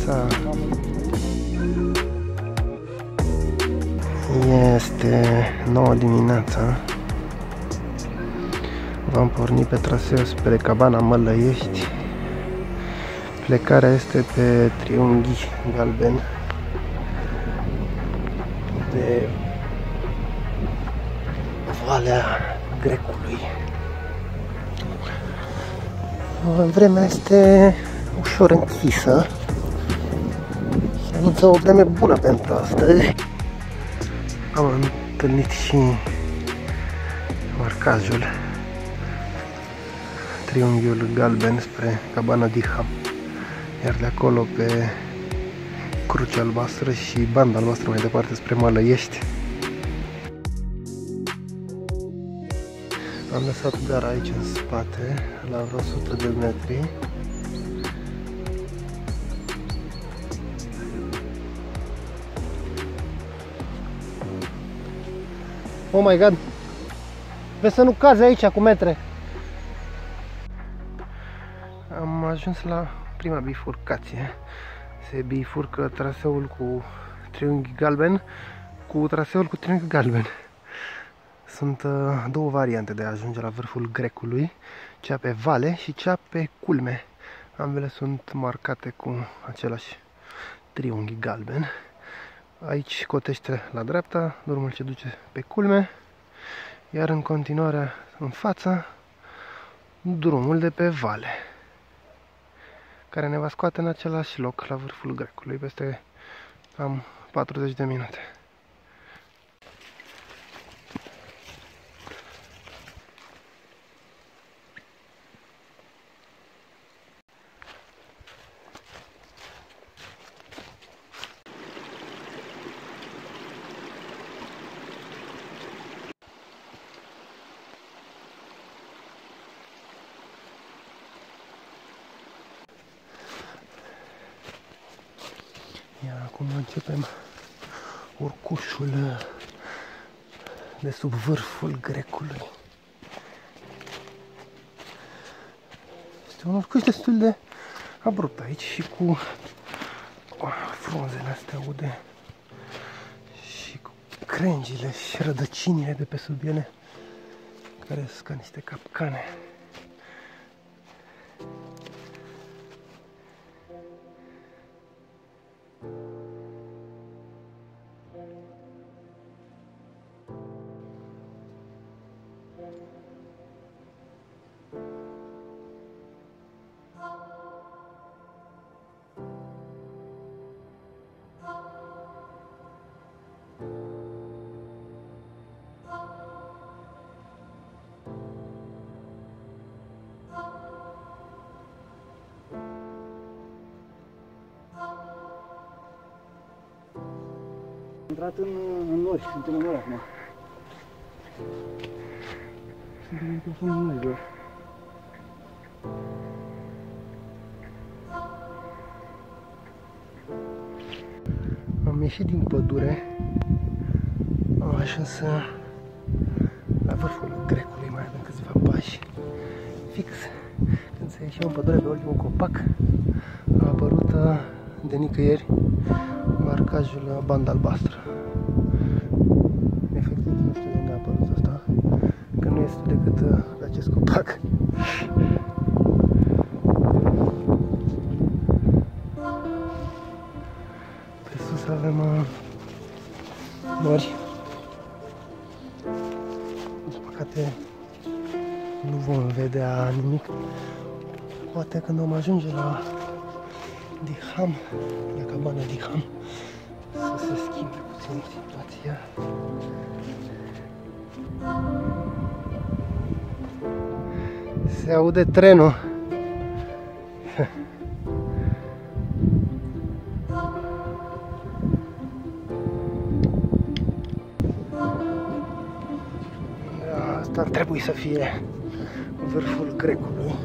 dimineața. Este 9 dimineața. Vom porni pe traseu spre Cabana Mălăiești. Plecarea este pe Triunghi Galben de Valea Grecului. Vremea este ușor închisă. Se anunță o vreme bună pentru astăzi. Am întâlnit și marcajul Triunghiul Galben spre Cabana Diham, iar de acolo pe Crucea Albastră și Banda Albastră mai departe spre Mălăiești. Am lăsat gara aici în spate, la vreo 100 de metri. Oh my god! Vezi să nu cazi aici cu metre! Am ajuns la prima bifurcație. Se bifurcă traseul cu Triunghi Galben cu traseul cu Triunghi Galben. Sunt două variante de a ajunge la vârful Grecului, cea pe vale și cea pe culme. Ambele sunt marcate cu același Triunghi Galben. Aici cotește la dreapta, drumul ce duce pe culme, iar în continuare în față, drumul de pe vale, care ne va scoate în același loc la vârful Grecului peste cam 40 de minute. Iar acum începem urcușul de sub vârful Grecului. Este un urcuș destul de abrupt aici și cu frunzele astea ude și cu crengile și rădăcinile de pe sub ele, care sunt ca niște capcane. Am intrat în nori, suntem în nori acum. Suntem în plafonul norilor. Am ieșit din pădure, am ajuns la vârful Grecului, mai avem câțiva pași. Fix când se ieșea în pădure pe ultimul copac, a apărut de nicăieri marcajul Banda Albastră. Efectiv, nu știu de unde a apărut asta, că nu este decât pe acest copac. Pe sus avem nori. Din păcate nu vom vedea nimic. Poate când vom ajunge la Diham, la Cabana Diham, să se schimbe puțin situația. Se aude trenul. Asta ar trebui să fie vârful Grecului.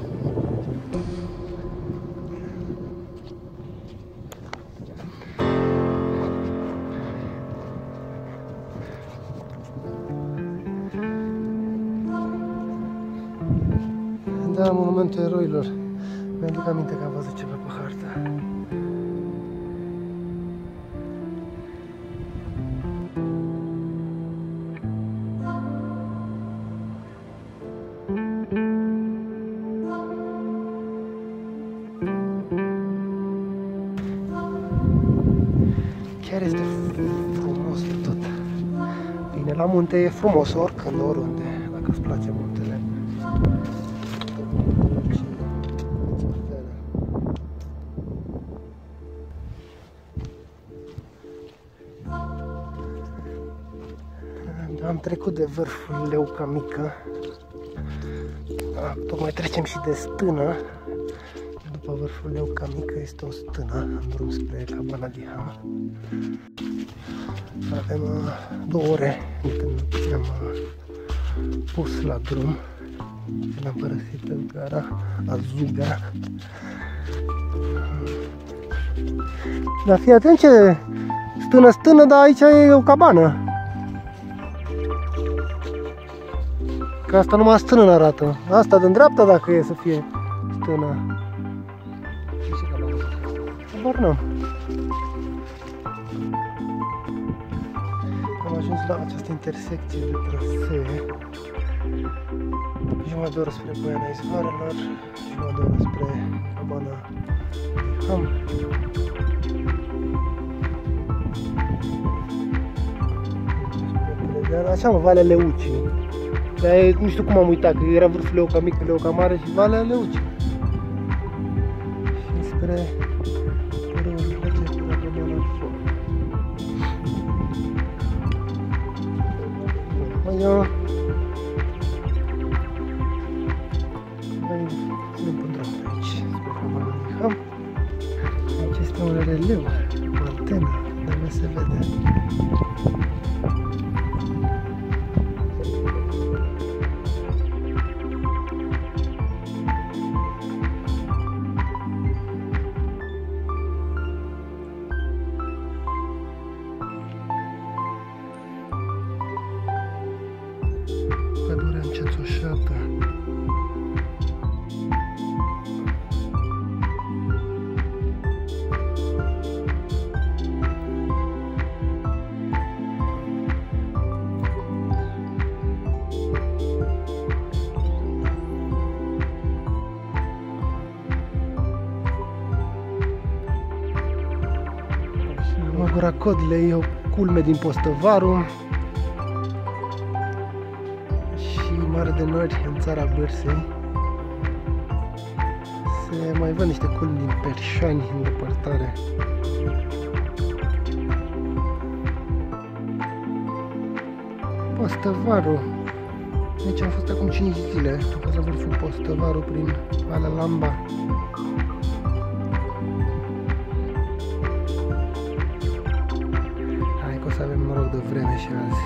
Da, monumentul eroilor. Mi-aduc aminte că am văzut ceva pe hartă. Chiar este frumos tot. Bine, la munte e frumos oricând, oriunde, dacă îți place muntele. Am trecut de vârful Leuca Mică. Tocmai trecem și de stână. După vârful Leuca Mică este o stână în drum spre Cabana di Ham. Avem 2 ore de când ne-am pus la drum, când am părăsit gara Azuga. Dar fii atent ce stână, dar aici e o cabană. Că asta numai stână arată. Asta din dreapta dacă e să fie stână. Habar n-am. Am ajuns la această intersecție de trasee. Jumătate de oră spre Poiana Izvoarelor, jumătate de oră spre Cabana di Ham. Așa mă, Valea Leucii. Dar nu știu cum am uitat, că era vârful Leuca Mică, Leuca Mare și Valea Leucii. Și spre râul trece până la Cabana Foc. Mai ținem pe drum aici, spre Cabana di Ham. Aici este un releu, o antenă, dar nu se vede. Pădurea încețoșată. Gura Codlei e o culme din Postăvaru și Mare de Nori în țara Bârsei. Se mai văd niște culmi din Perșani în depărtare. Postăvaru. Deci am fost acum 5 zile. Am fost la vârful Postăvaru prin Valea Lamba. Să avem noroc de vreme și azi.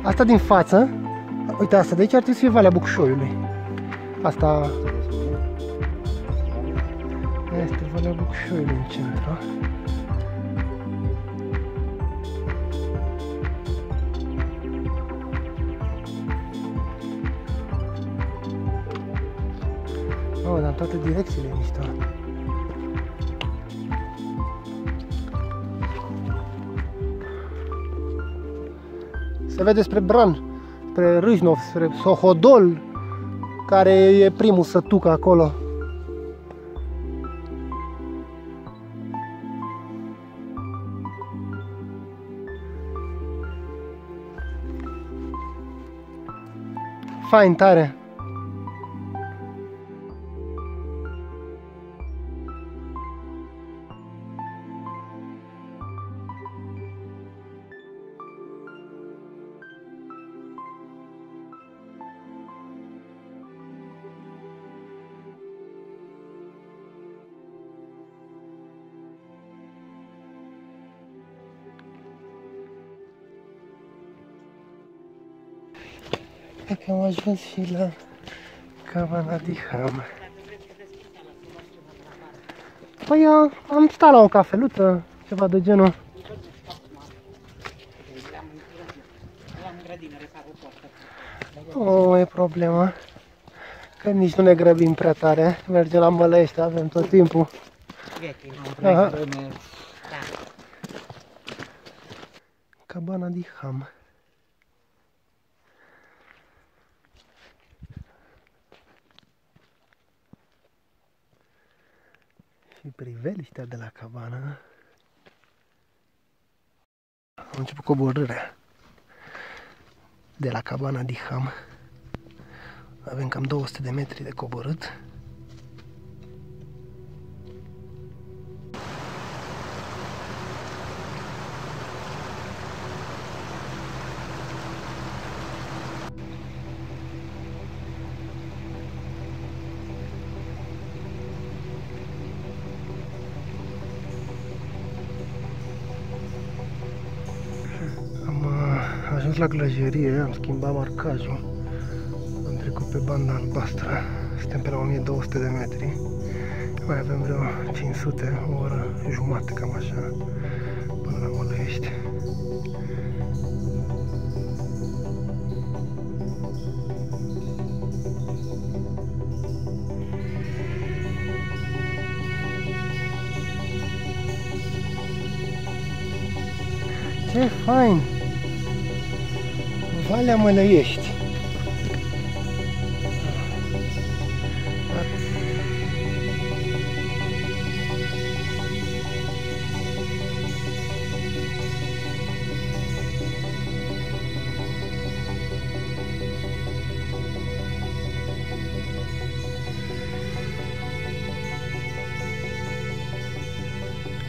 Asta din față, uite asta de aici ar trebui să fie Valea Bucșoiului. Asta este Valea Bucșoiului în centru. Oh, dar în toate direcțiile e mișto. Se vede spre Bran, spre Râșnov, spre Sohodol, care e primul sătuc acolo. Fain, tare! Cred că am ajuns și la Cabana di Ham. Păi am stat la o cafeluță, ceva de genul. Nu e problemă, că nici nu ne grăbim prea tare, mergem la Mălăiești, avem tot timpul. Cabana di Ham. Și priveliștea de la cabana. Am început coborârea de la Cabana di Ham. Avem cam 200 de metri de coborât. Am ajuns la glăjerie, am schimbat marcajul. Am trecut pe banda albastră, suntem pe la 1200 de metri. Mai avem vreo 500, o oră jumate, cam așa, până la Mălăiești. Ce fain! Valea Mălăiești.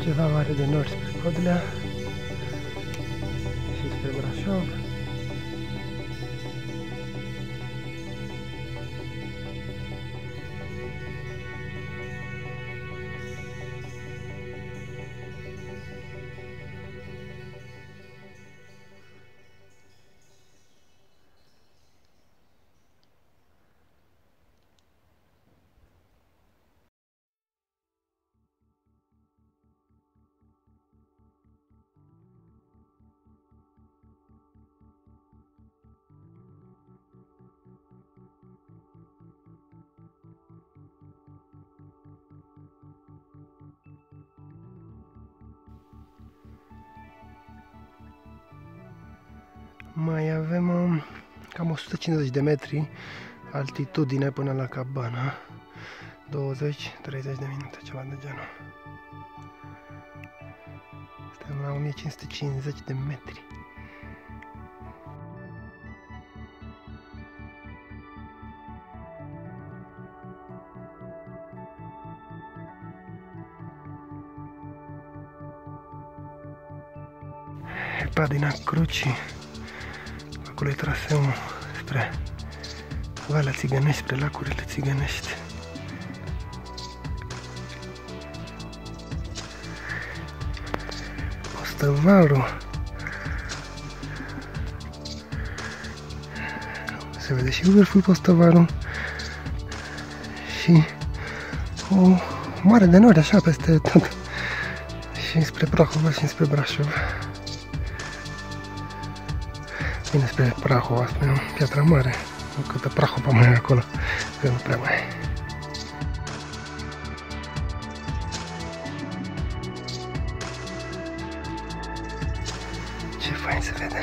Ceva mare de nord spre Codlea și spre Brașov. Mai avem cam 150 de metri altitudine până la cabana. 20-30 de minute, ceva de genul. Suntem la 1550 de metri. Padina Crucii. Acolo e traseul spre Valea Țigănești, spre lacurile Țigănești. Postăvarul. Se vede și vârful Postăvarul. Și o mare de nori așa peste tot. Și spre Prahova și spre Brașov. Bine, spre Prahova, spre Piatra Mare, câtă Prahova mai e acolo, că nu prea mai e. Ce fain se vede!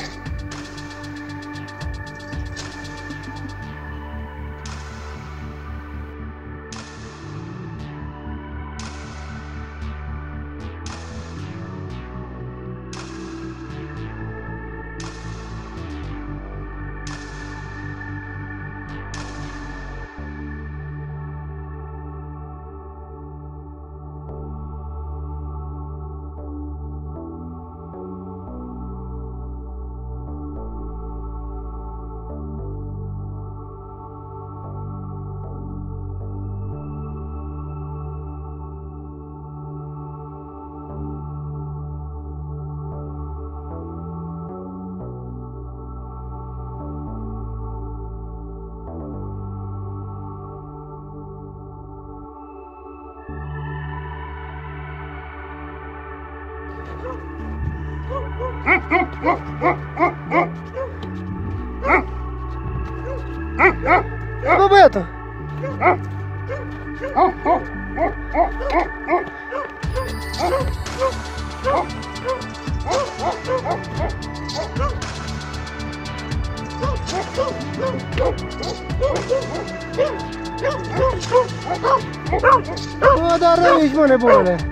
Bă, băiatul! Bă, dar rău ești, mă, nebunule!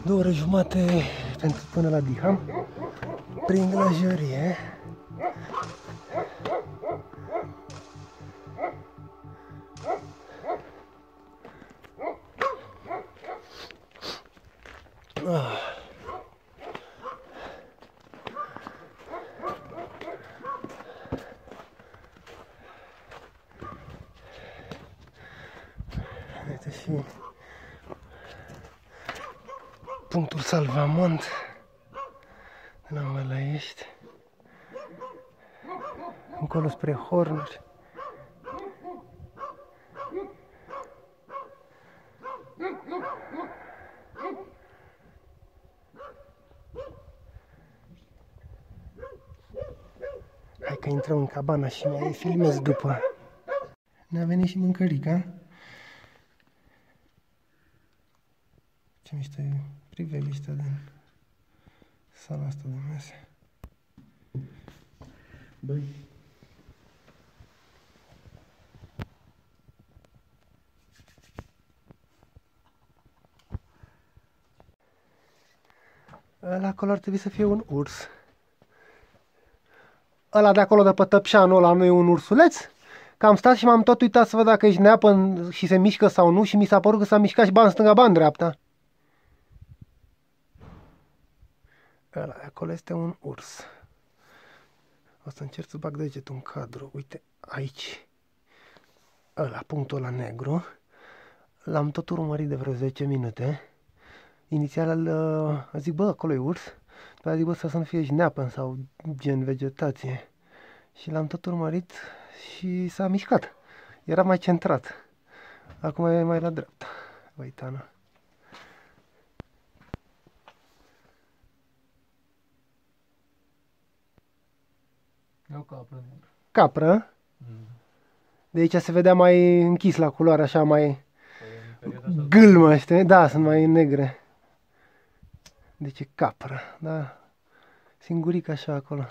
Două ore jumate pentru până la Diham, prin glajărie. Uite și punctul Salvamont de la Mălăiești, încolo spre Hornuri. Hai că intrăm în cabana și mai filmez după. Ne-a venit și mâncărica. Ce mișto e priveliștea din sala asta de mese. Băi. Ăla acolo ar trebui să fie un urs. Ăla de acolo de pe tăpșanul ăla nu e un ursuleț? Că am stat și m-am tot uitat să văd dacă ești neapă și se mișcă sau nu și mi s-a părut că s-a mișcat și ba în stânga, ba în dreapta. Ăla de acolo este un urs. O să încerc să bag degetul în cadru. Uite, aici. Ăla, punctul ăla negru. L-am tot urmărit de vreo 10 minute. Inițial zic, bă, acolo e urs. După aia zic, bă, să nu fie jneapăn sau gen vegetație. Și l-am tot urmărit și s-a mișcat. Era mai centrat. Acum e mai la dreapta. Văitana. E o capră neagră. Capră. De aici se vedea mai închis la culoare, așa mai gâlmă, știi? Da, sunt mai negre. Deci e capră, da. Singuric așa acolo.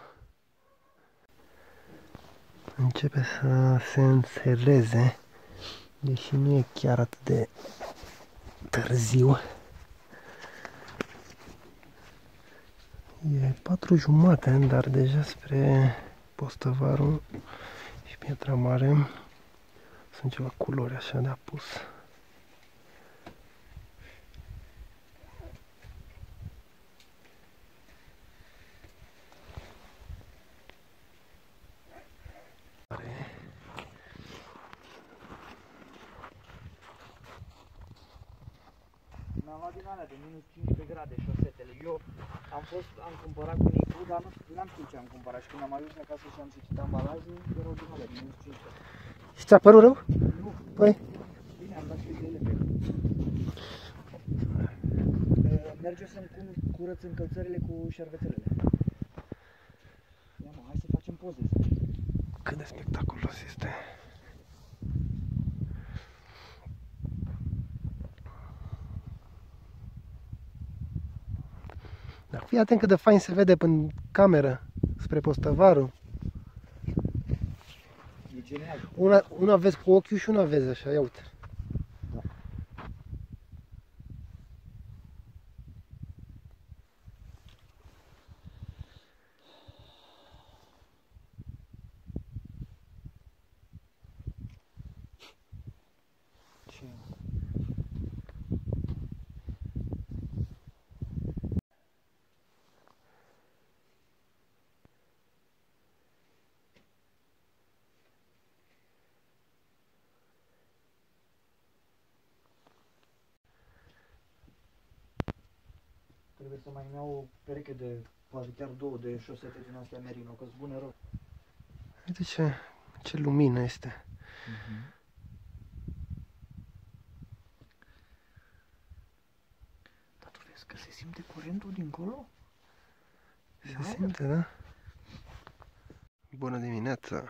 Începe să se înțeleze, deși nu e chiar atât de târziu. E 4:30, dar deja spre Postăvaru și Piatra Mare sunt ceva culori așa de apus. Mi-am luat din alea de minus 15 grade șosetele. Eu am cumpărat cu Nicu, dar nu am știut ce am cumpărat. Și când am ajuns acasă și am citit ambalaje, erau din alea de minus 15. Și ți-a părut rău? Nu. Păi? Bine, am dat și de ele. Merge să-mi curăț încălțările cu șervețelele. Ia mă, hai să facem poze. Cât de spectaculos este. Dar fii atent cât de fain se vede în cameră spre Postăvaru. E genial. Una vezi cu ochiul și una vezi așa, ia uite. Da. Ce? Trebuie să mai iau o pereche de, poate chiar două de șosete din astea merino, că-s bune rău. Uite ce lumină este. Dar tu vezi că se simte curentul dincolo? Se simte, da? Bună dimineața!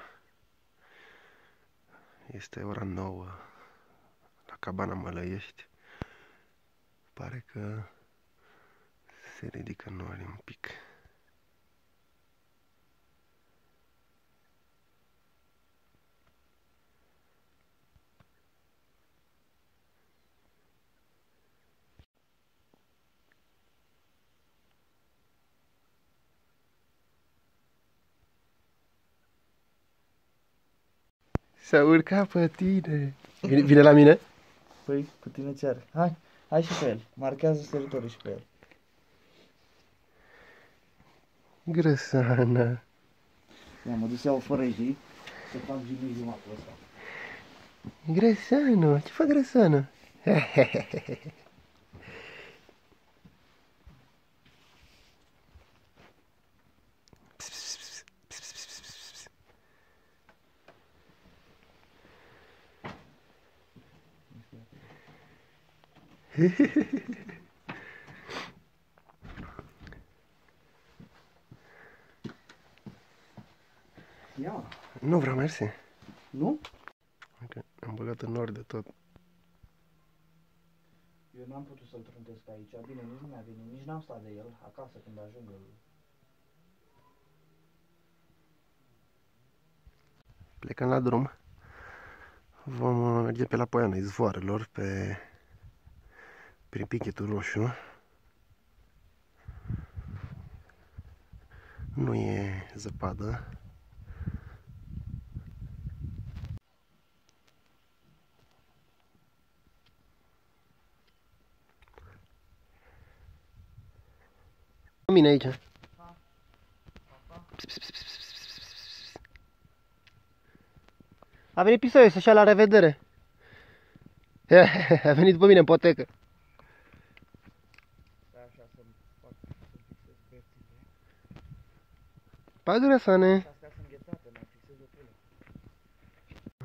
Este ora 9 la cabana Mălăiești. Pare că se ridică norii un pic. S-a urcat pe tine. Vine la mine? Păi, cu tine ce are? Hai și pe el. Marchează săritorii și pe el. Grăsana. Ia, mă duc să iau fărăjii, să fac jumătatea ăsta. Grăsană, ce fac Grăsană? Ia. Nu vreau, mersi. Nu? Okay. Am băgat în nord de tot. Eu n-am putut să-l truntesc aici. Bine, nici nu mi-a venit, nici n-am stat de el acasă când ajung el. Plecăm la drum. Vom merge pe la Poiana Izvoarelor, prin Pichetul Roșu. Nu e zăpadă. Mine aici. A venit pisoiul să-și ia la revedere. A venit după mine în potecă. Așa să-mi fac să fixez bețile. Pa, Grăsane. Astea sunt înghețate, mai fixez o pulă.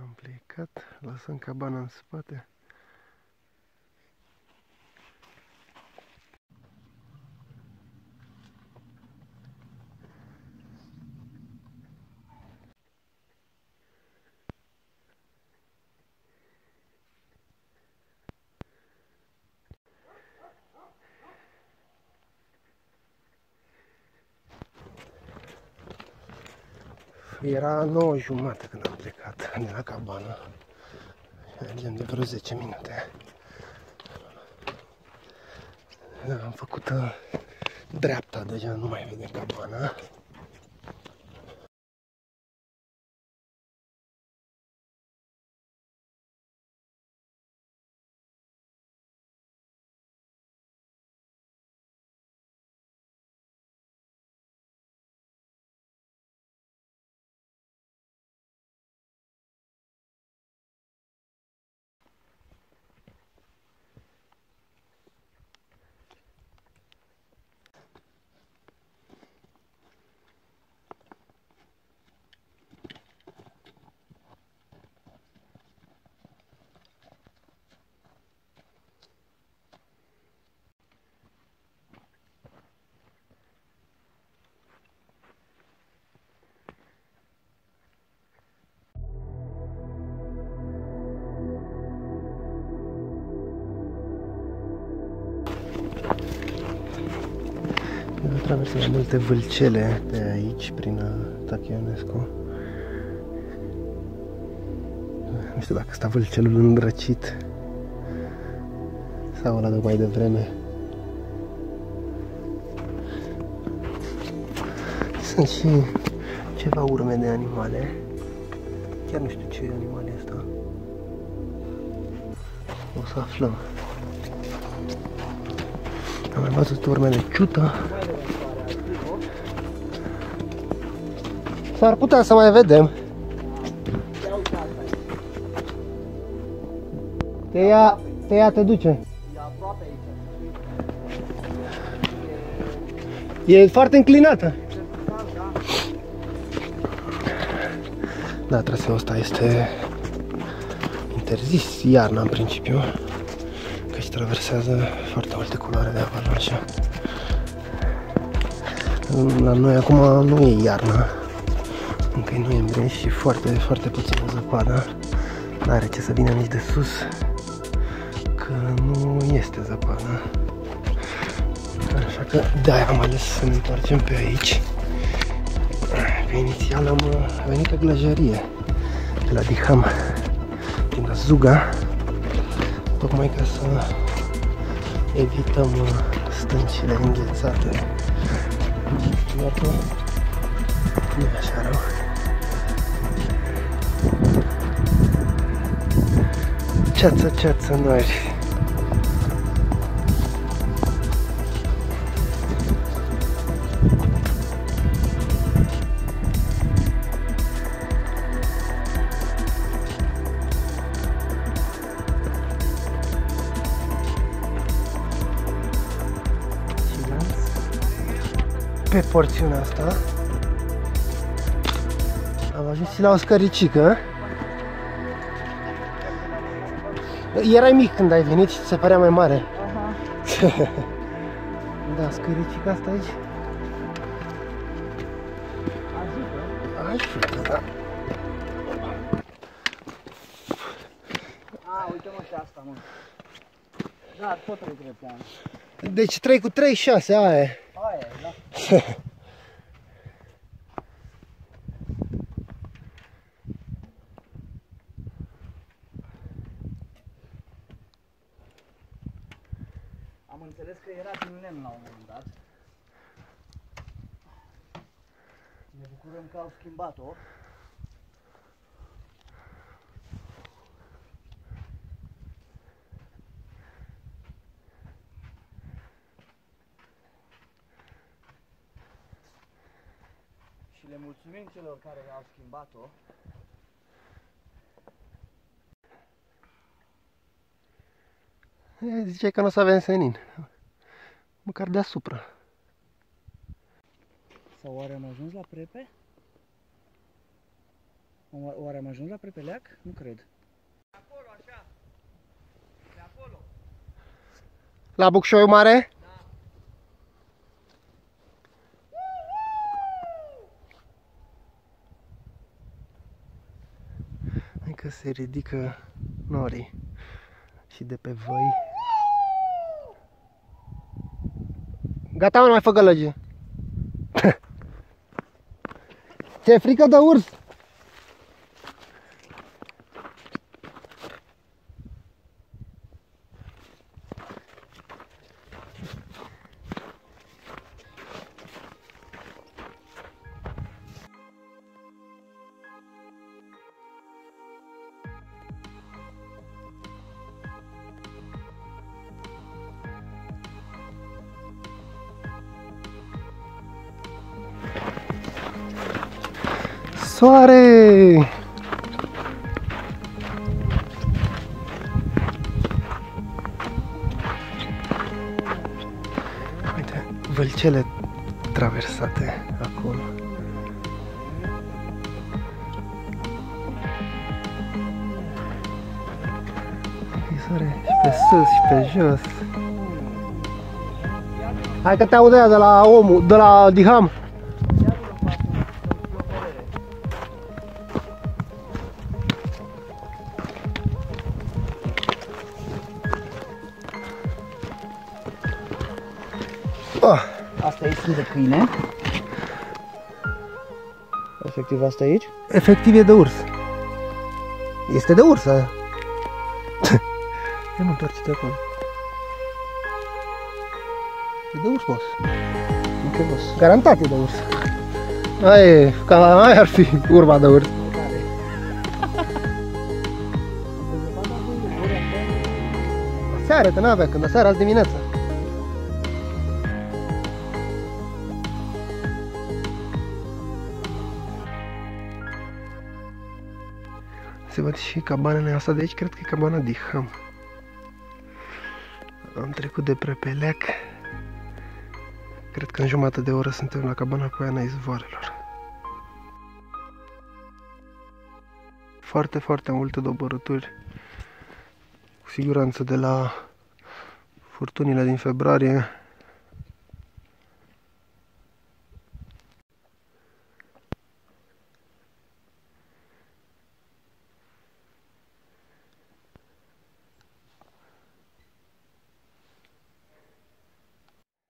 Am plecat, lăsăm cabana în spate. Era 9:30 când am plecat de la cabană. Mergem de vreo 10 minute. Da, am făcut dreapta, deja nu mai vedem cabana. Traversăm multe vâlcele de aici, prin Tachionescu. Nu știu dacă ăsta vâlcelul îndrăcit sau ăla de mai devreme. Sunt și ceva urme de animale. Chiar nu știu ce animal e ăsta. O să aflăm. Am mai văzut urme de ciută. S-ar putea să mai vedem. Te ia, te duce. E aproape aici. E foarte înclinată. Da, traseul ăsta este interzis iarna în principiu, căci traversează foarte multe culoare de avalanșă. La noi acum nu e iarna, încă e noiembrie și foarte, foarte puțină zăpadă. N-are ce să vină nici de sus, că nu este zăpadă. Așa că de-aia am ales să ne întoarcem pe aici. Că inițial am venit pe glăjărie de la Diham, din la Zuga, tocmai ca să evităm stâncile înghețate. Iată, nu e așa rău. Ceață, ceață, nori. Pe porțiunea asta am ajuns și la o scăricică. Erai mic când ai venit și ți se părea mai mare. Da, scăricica asta aici ajută, da. Uite-mă și asta, mă. Da, tot 3 trepte. Deci 3 cu 3, 6, aia e. Aia e, da. Am înțeles că era din lemn la un moment dat. Ne bucurăm că au schimbat-o. Și le mulțumim celor care au schimbat-o. Ziceai că nu o să avem senin, măcar deasupra. Sau oare am ajuns la Prepe? Oare am ajuns la Prepeleac? Nu cred. Acolo, așa. De acolo. La Bucșoiu Mare? Da. Hai că se ridică norii și de pe văi. Gata, mă, nu mai fă gălăgie. Ți-e frică de urs? Soare! Uite, vâlcele traversate acolo. Soare și pe sus și pe jos. Hai că te aud aia de la omul, de la Diham. Asta e sunt de câine. Efectiv asta aici? Efectiv e de urs. Este de urs aia. Ia mă, întoarce-te acolo. E de urs, boss. Nu că boss. Garantat e de urs. Aia, ca aia ar fi urma de urs. Seară, că n-avea, când seara azi dimineața. Se văd și cabanele asta de aici, cred că e cabana Diham. Am trecut de Prepeleac. Cred că în jumătate de oră suntem la cabana Poiana Izvoarelor. Foarte, foarte multe doborâturi. Cu siguranță de la furtunile din februarie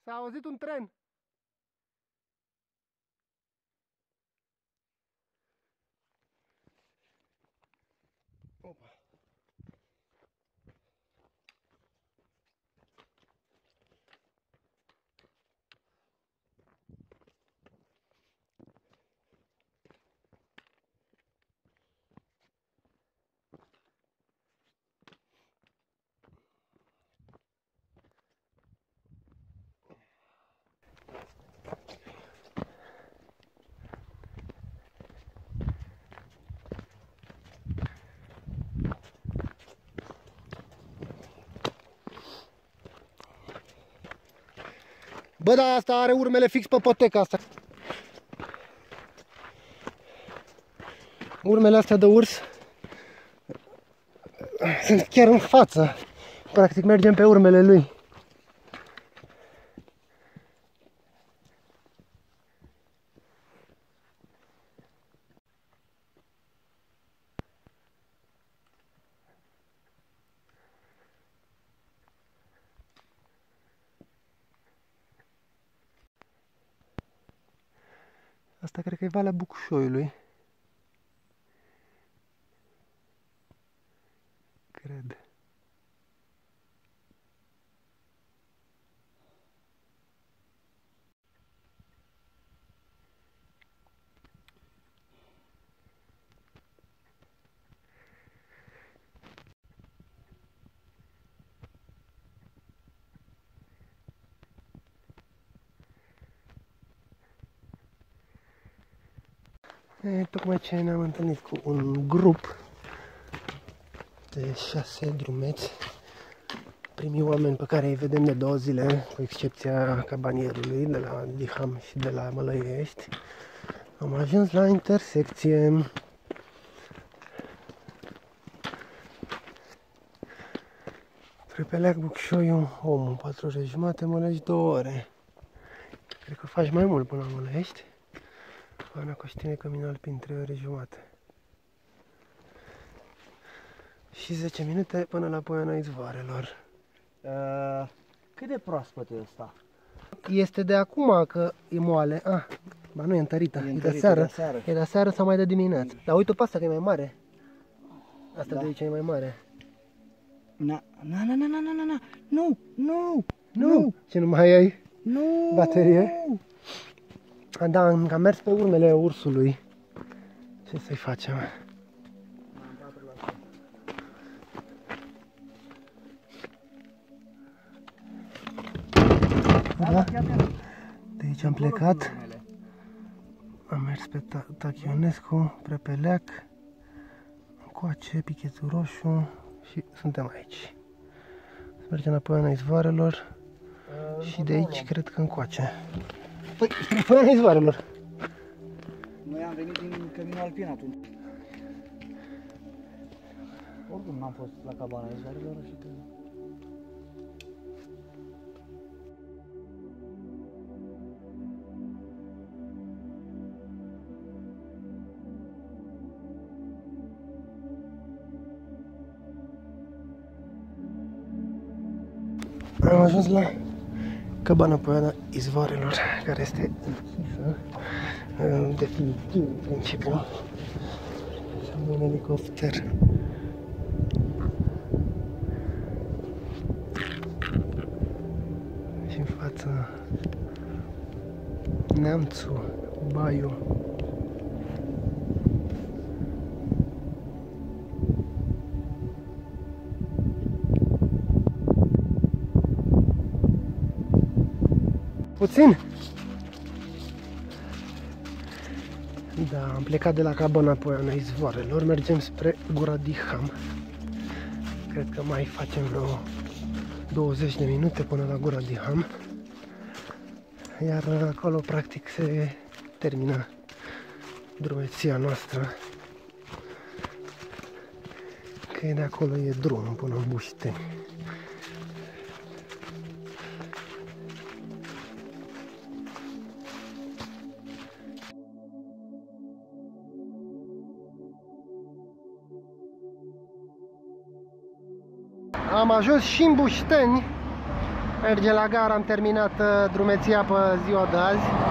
S-a auzit un tren. Opa. Bă, dar asta are urmele fix pe poteca asta. Urmele astea de urs sunt chiar în față. Practic mergem pe urmele lui. Asta cred că e Valea Bucșoiului. Cred. Tocmai ce ne-am întâlnit cu un grup de 6 drumeți, primii oameni pe care îi vedem de 2 zile, cu excepția cabanierului de la Diham și de la Mălăiești. Am ajuns la intersecție. Prepeleac Bucșoiu, omul 4 ore jumate, Mălăiești 2 ore. Cred că faci mai mult până la Mălăiești. Ana Coștine Cămin Alpin 3 ore jumate. Și 10 minute până la Poiana Izvoarelor. Cât de proaspăt e ăsta? Este de acum că e moale. Ah, ba nu, e întărită. E de seară. E de seară sau mai de dimineață. Dar uite pe asta că e mai mare. Asta de aici e mai mare. Na. Nu. Ce nu mai ai Nu. baterie? Da, am mers pe urmele ursului. Ce să-i facem? Da? De aici am plecat. Am mers pe Tachionescu, Prepeleac, încoace, Pichetul Roșu și suntem aici. Să mergem la Poiana Izvoarelor și de aici cred că încoace. Păi, spre Poiana Izvoarelor. Noi am venit din Căminul Alpin atunci. Oricum n-am fost la cabana Izvoarelor, așa că... Am ajuns la cabana Poiana Izvoarelor, care este închisă definitiv în principiu. Și am un elicopter. Și în față Neamțu, Baiu. Puțin? Da, am plecat de la cabana Poiana Izvoarelor, mergem spre Gura Diham. Cred că mai facem vreo 20 de minute până la Gura Diham. Iar acolo practic se termină drumeția noastră. Că de acolo e drumul până în Bușteni. Am ajuns și în Bușteni. Mergem la gara, am terminat drumeția pe ziua de azi.